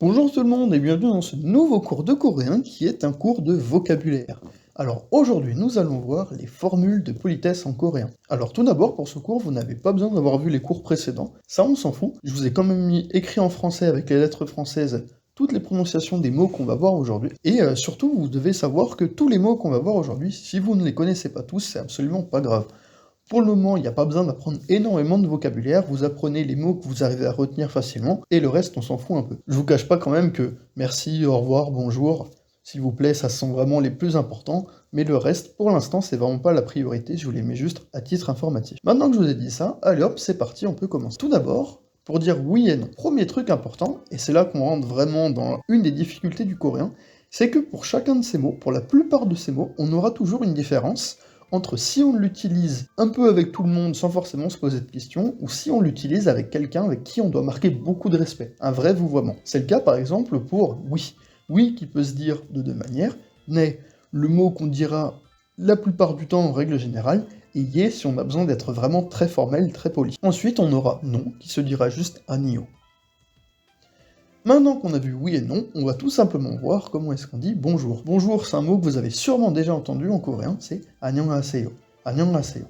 Bonjour tout le monde et bienvenue dans ce nouveau cours de coréen qui est un cours de vocabulaire. Alors aujourd'hui nous allons voir les formules de politesse en coréen. Alors tout d'abord pour ce cours vous n'avez pas besoin d'avoir vu les cours précédents, ça on s'en fout. Je vous ai quand même mis écrit en français avec les lettres françaises toutes les prononciations des mots qu'on va voir aujourd'hui. Et surtout vous devez savoir que tous les mots qu'on va voir aujourd'hui, si vous ne les connaissez pas tous, c'est absolument pas grave. Pour le moment, il n'y a pas besoin d'apprendre énormément de vocabulaire, vous apprenez les mots que vous arrivez à retenir facilement, et le reste, on s'en fout un peu. Je vous cache pas quand même que merci, au revoir, bonjour, s'il vous plaît, ça sont vraiment les plus importants, mais le reste, pour l'instant, c'est vraiment pas la priorité, je vous les mets juste à titre informatif. Maintenant que je vous ai dit ça, allez hop, c'est parti, on peut commencer. Tout d'abord, pour dire oui et non. Premier truc important, et c'est là qu'on rentre vraiment dans une des difficultés du coréen, c'est que pour chacun de ces mots, pour la plupart de ces mots, on aura toujours une différence entre si on l'utilise un peu avec tout le monde sans forcément se poser de questions, ou si on l'utilise avec quelqu'un avec qui on doit marquer beaucoup de respect, un vrai vouvoiement. C'est le cas par exemple pour oui. Oui qui peut se dire de deux manières, n'est le mot qu'on dira la plupart du temps en règle générale, et yé si on a besoin d'être vraiment très formel, très poli. Ensuite on aura non qui se dira juste anio. Maintenant qu'on a vu oui et non, on va tout simplement voir comment est-ce qu'on dit bonjour. Bonjour, c'est un mot que vous avez sûrement déjà entendu en coréen, c'est annyeonghaseyo. Annyeonghaseyo.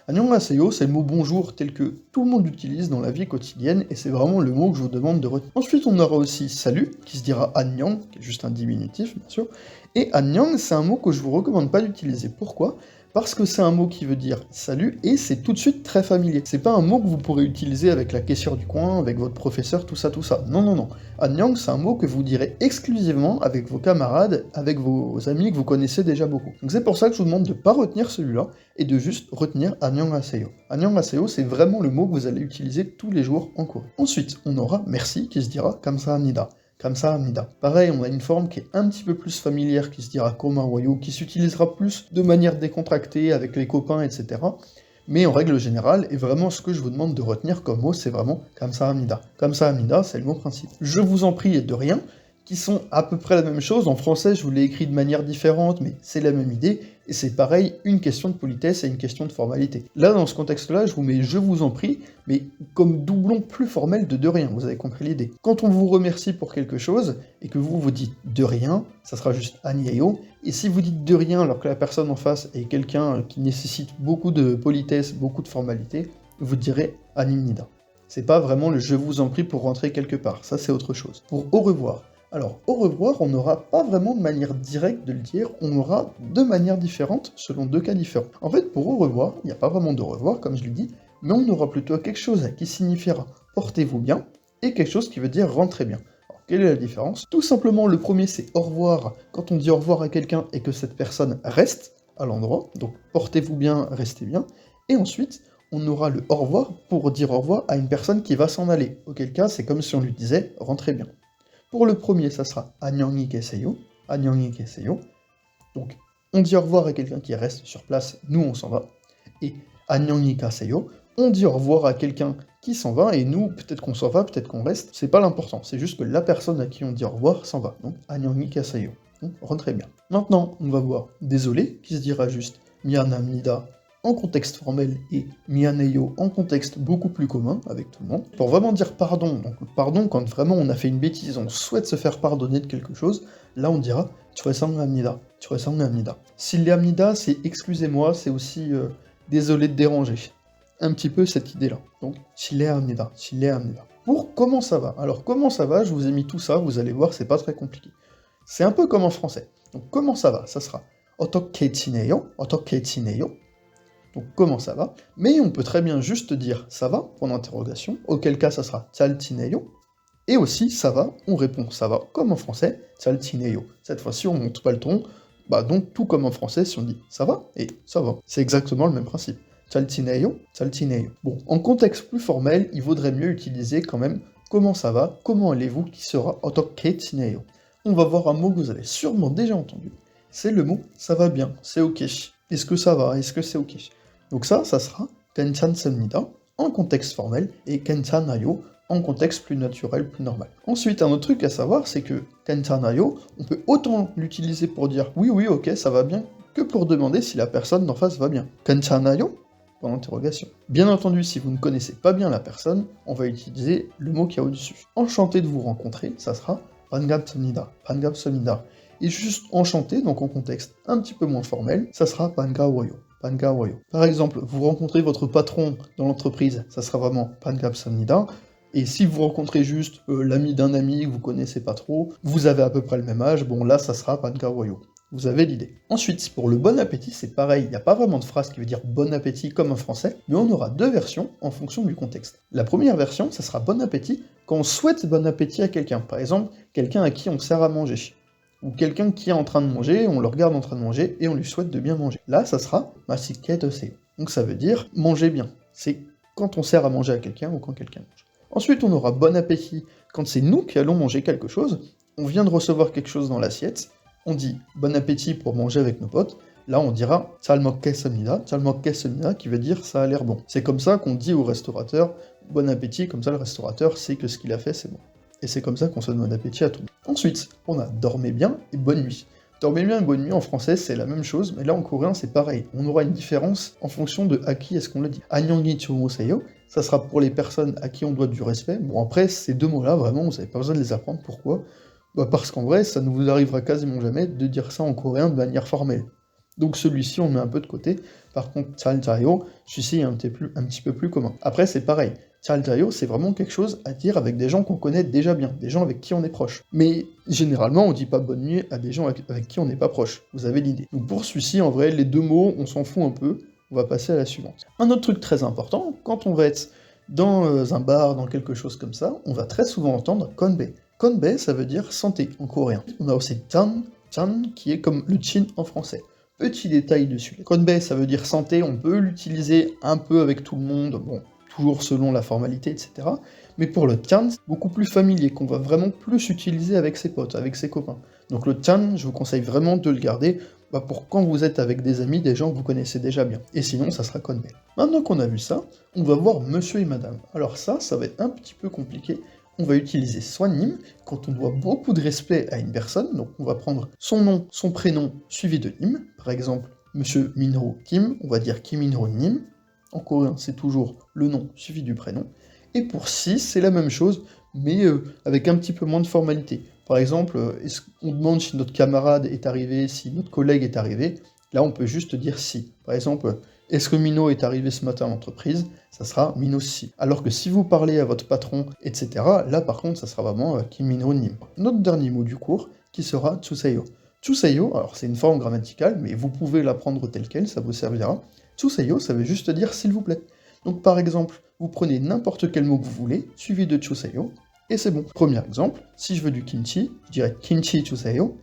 Annyeonghaseyo, c'est le mot bonjour tel que tout le monde utilise dans la vie quotidienne, et c'est vraiment le mot que je vous demande de retenir. Ensuite, on aura aussi salut, qui se dira annyeong, qui est juste un diminutif, bien sûr, et annyeong, c'est un mot que je vous recommande pas d'utiliser. Pourquoi ? Parce que c'est un mot qui veut dire salut et c'est tout de suite très familier. C'est pas un mot que vous pourrez utiliser avec la caissière du coin, avec votre professeur, tout ça, tout ça. Non, non, non. Annyeong, c'est un mot que vous direz exclusivement avec vos camarades, avec vos amis que vous connaissez déjà beaucoup. Donc c'est pour ça que je vous demande de pas retenir celui-là et de juste retenir annyeonghaseyo. Annyeonghaseyo, c'est vraiment le mot que vous allez utiliser tous les jours en Corée. Ensuite, on aura merci qui se dira kamsahamnida. Kamsahamnida. Pareil, on a une forme qui est un petit peu plus familière, qui se dira komawayo, qui s'utilisera plus de manière décontractée avec les copains, etc. Mais en règle générale, et vraiment ce que je vous demande de retenir comme mot, c'est vraiment kamsahamnida. Kamsahamnida, c'est le mot principe. Je vous en prie et de rien, qui sont à peu près la même chose. En français, je vous l'ai écrit de manière différente, mais c'est la même idée, et c'est pareil, une question de politesse et une question de formalité. Là, dans ce contexte-là, je vous mets je vous en prie, mais comme doublon plus formel de rien, vous avez compris l'idée. Quand on vous remercie pour quelque chose, et que vous vous dites de rien, ça sera juste annyeyo, et si vous dites de rien alors que la personne en face est quelqu'un qui nécessite beaucoup de politesse, beaucoup de formalité, vous direz animnida. C'est pas vraiment le je vous en prie pour rentrer quelque part, ça c'est autre chose. Pour au revoir. Alors, au revoir, on n'aura pas vraiment de manière directe de le dire, on aura deux manières différentes selon deux cas différents. En fait, pour au revoir, il n'y a pas vraiment de revoir, comme je l'ai dit, mais on aura plutôt quelque chose qui signifiera portez-vous bien, et quelque chose qui veut dire rentrez bien. Alors, quelle est la différence ? Tout simplement, le premier c'est au revoir, quand on dit au revoir à quelqu'un et que cette personne reste à l'endroit, donc portez-vous bien, restez bien, et ensuite, on aura le au revoir pour dire au revoir à une personne qui va s'en aller, auquel cas c'est comme si on lui disait rentrez bien. Pour le premier, ça sera annyeonghi keseyo, annyeonghi keseyo. Donc, on dit au revoir à quelqu'un qui reste sur place, nous on s'en va. Et annyeonghi kaseyo, on dit au revoir à quelqu'un qui s'en va, et nous, peut-être qu'on s'en va, peut-être qu'on reste, c'est pas l'important, c'est juste que la personne à qui on dit au revoir s'en va. Donc, annyeonghi kaseyo. Donc, rentrez bien. Maintenant, on va voir désolé, qui se dira juste mianamnida en contexte formel et mianeyo en contexte beaucoup plus commun avec tout le monde. Pour vraiment dire pardon, donc pardon quand vraiment on a fait une bêtise, on souhaite se faire pardonner de quelque chose, là on dira choesanghamnida, choesanghamnida. Silhamnida, c'est excusez-moi, c'est aussi désolé de déranger. Un petit peu cette idée-là. Donc silhamnida, silhamnida. Pour comment ça va ? Alors comment ça va, je vous ai mis tout ça, vous allez voir, c'est pas très compliqué. C'est un peu comme en français. Donc comment ça va ? Ça sera otoke chineyo, otoke chineyo. Donc comment ça va ? Mais on peut très bien juste dire ça va, point d'interrogation, auquel cas ça sera tsaltineyo. Et aussi ça va, on répond ça va, comme en français, tsaltineyo. Cette fois-ci on monte pas le ton, donc tout comme en français si on dit ça va, et ça va. C'est exactement le même principe. Tsaltineyo, tsaltineyo. Bon, en contexte plus formel, il vaudrait mieux utiliser quand même comment ça va, comment allez-vous, qui sera otoke chineyo. On va voir un mot que vous avez sûrement déjà entendu. C'est le mot ça va bien, c'est ok. Est-ce que ça va ? Est-ce que c'est ok ? Donc ça sera 괜찮습니다 en contexte formel et 괜찮아요 en contexte plus naturel, plus normal. Ensuite, un autre truc à savoir, c'est que 괜찮아요, on peut autant l'utiliser pour dire oui, oui, ok, ça va bien, que pour demander si la personne d'en face va bien. 괜찮아요 ? Point d'interrogation. Bien entendu, si vous ne connaissez pas bien la personne, on va utiliser le mot qui est au-dessus. Enchanté de vous rencontrer, ça sera 반갑습니다, 반갑습니다. Et juste enchanté, donc en contexte un petit peu moins formel, ça sera 반가워요, 반가워요. Par exemple, vous rencontrez votre patron dans l'entreprise, ça sera vraiment 반갑습니다. Et si vous rencontrez juste l'ami d'un ami que vous connaissez pas trop, vous avez à peu près le même âge, bon là ça sera 반가워요. Vous avez l'idée. Ensuite, pour le bon appétit, c'est pareil, il n'y a pas vraiment de phrase qui veut dire bon appétit comme en français, mais on aura deux versions en fonction du contexte. La première version, ça sera bon appétit quand on souhaite bon appétit à quelqu'un. Par exemple, quelqu'un à qui on sert à manger. Ou quelqu'un qui est en train de manger, on le regarde en train de manger et on lui souhaite de bien manger. Là, ça sera 맛있게 드세요. Donc ça veut dire manger bien. C'est quand on sert à manger à quelqu'un ou quand quelqu'un mange. Ensuite, on aura bon appétit quand c'est nous qui allons manger quelque chose. On vient de recevoir quelque chose dans l'assiette. On dit bon appétit pour manger avec nos potes. Là, on dira 잘 먹겠습니다, 잘 먹겠습니다, qui veut dire ça a l'air bon. C'est comme ça qu'on dit au restaurateur bon appétit, comme ça le restaurateur sait que ce qu'il a fait c'est bon. Et c'est comme ça qu'on se donne bon appétit à tout le monde. Ensuite, on a dormez bien et bonne nuit. Dormez bien et bonne nuit en français, c'est la même chose, mais là en coréen c'est pareil. On aura une différence en fonction de à qui est-ce qu'on le dit. 안녕히 주무세요, ça sera pour les personnes à qui on doit du respect. Bon après, ces deux mots-là, vraiment, vous n'avez pas besoin de les apprendre. Pourquoi ? Bah parce qu'en vrai, ça ne vous arrivera quasiment jamais de dire ça en coréen de manière formelle. Donc celui-ci, on met un peu de côté. Par contre, 잘 자요, celui-ci est un petit peu plus commun. Après, c'est pareil. 잘 자요, c'est vraiment quelque chose à dire avec des gens qu'on connaît déjà bien, des gens avec qui on est proche. Mais généralement, on dit pas bonne nuit à des gens avec qui on n'est pas proche. Vous avez l'idée. Donc pour celui-ci, en vrai, les deux mots, on s'en fout un peu. On va passer à la suivante. Un autre truc très important, quand on va être dans un bar, dans quelque chose comme ça, on va très souvent entendre konbe. Konbe, ça veut dire santé en coréen. On a aussi chan, chan, qui est comme le chin en français. Petit détail dessus. Konbe, ça veut dire santé, on peut l'utiliser un peu avec tout le monde, bon, toujours selon la formalité, etc. Mais pour le chan, c'est beaucoup plus familier, qu'on va vraiment plus utiliser avec ses potes, avec ses copains. Donc le chan, je vous conseille vraiment de le garder pour quand vous êtes avec des amis, des gens que vous connaissez déjà bien. Et sinon, ça sera konbe. Maintenant qu'on a vu ça, on va voir monsieur et madame. Alors ça va être un petit peu compliqué. On va utiliser swanim quand on doit beaucoup de respect à une personne, donc on va prendre son nom, son prénom, suivi de nim. Par exemple, monsieur Minho Kim, on va dire Kim Minho Nim. En coréen, c'est toujours le nom suivi du prénom. Et pour si, c'est la même chose, mais avec un petit peu moins de formalité. Par exemple, on demande si notre camarade est arrivé, si notre collègue est arrivé. Là, on peut juste dire si. Par exemple, est-ce que Mino est arrivé ce matin à l'entreprise? Ça sera Mino si. Alors que si vous parlez à votre patron, etc., là par contre, ça sera vraiment Kim Mino Nim. Notre dernier mot du cours, qui sera Tsuseyo. Tsuseyo, alors c'est une forme grammaticale, mais vous pouvez l'apprendre telle quelle, ça vous servira. Tsuseyo, ça veut juste dire s'il vous plaît. Donc par exemple, vous prenez n'importe quel mot que vous voulez, suivi de Tsuseyo, et c'est bon. Premier exemple, si je veux du kimchi, je dirais kimchi Tsuseyo,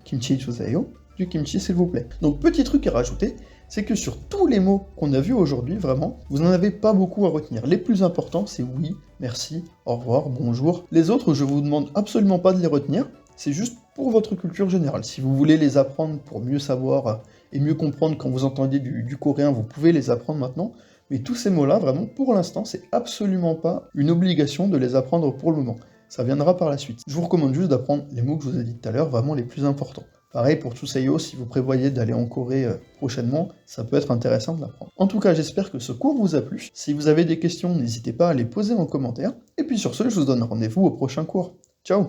du kimchi s'il vous plaît. Donc petit truc à rajouter, c'est que sur tous les mots qu'on a vus aujourd'hui, vraiment, vous n'en avez pas beaucoup à retenir. Les plus importants, c'est oui, merci, au revoir, bonjour. Les autres, je vous demande absolument pas de les retenir, c'est juste pour votre culture générale. Si vous voulez les apprendre pour mieux savoir et mieux comprendre quand vous entendez du coréen, vous pouvez les apprendre maintenant. Mais tous ces mots-là, vraiment, pour l'instant, c'est absolument pas une obligation de les apprendre pour le moment. Ça viendra par la suite. Je vous recommande juste d'apprendre les mots que je vous ai dit tout à l'heure, vraiment les plus importants. Pareil pour Tsuseyo, si vous prévoyez d'aller en Corée prochainement, ça peut être intéressant de l'apprendre. En tout cas, j'espère que ce cours vous a plu. Si vous avez des questions, n'hésitez pas à les poser en commentaire. Et puis sur ce, je vous donne rendez-vous au prochain cours. Ciao!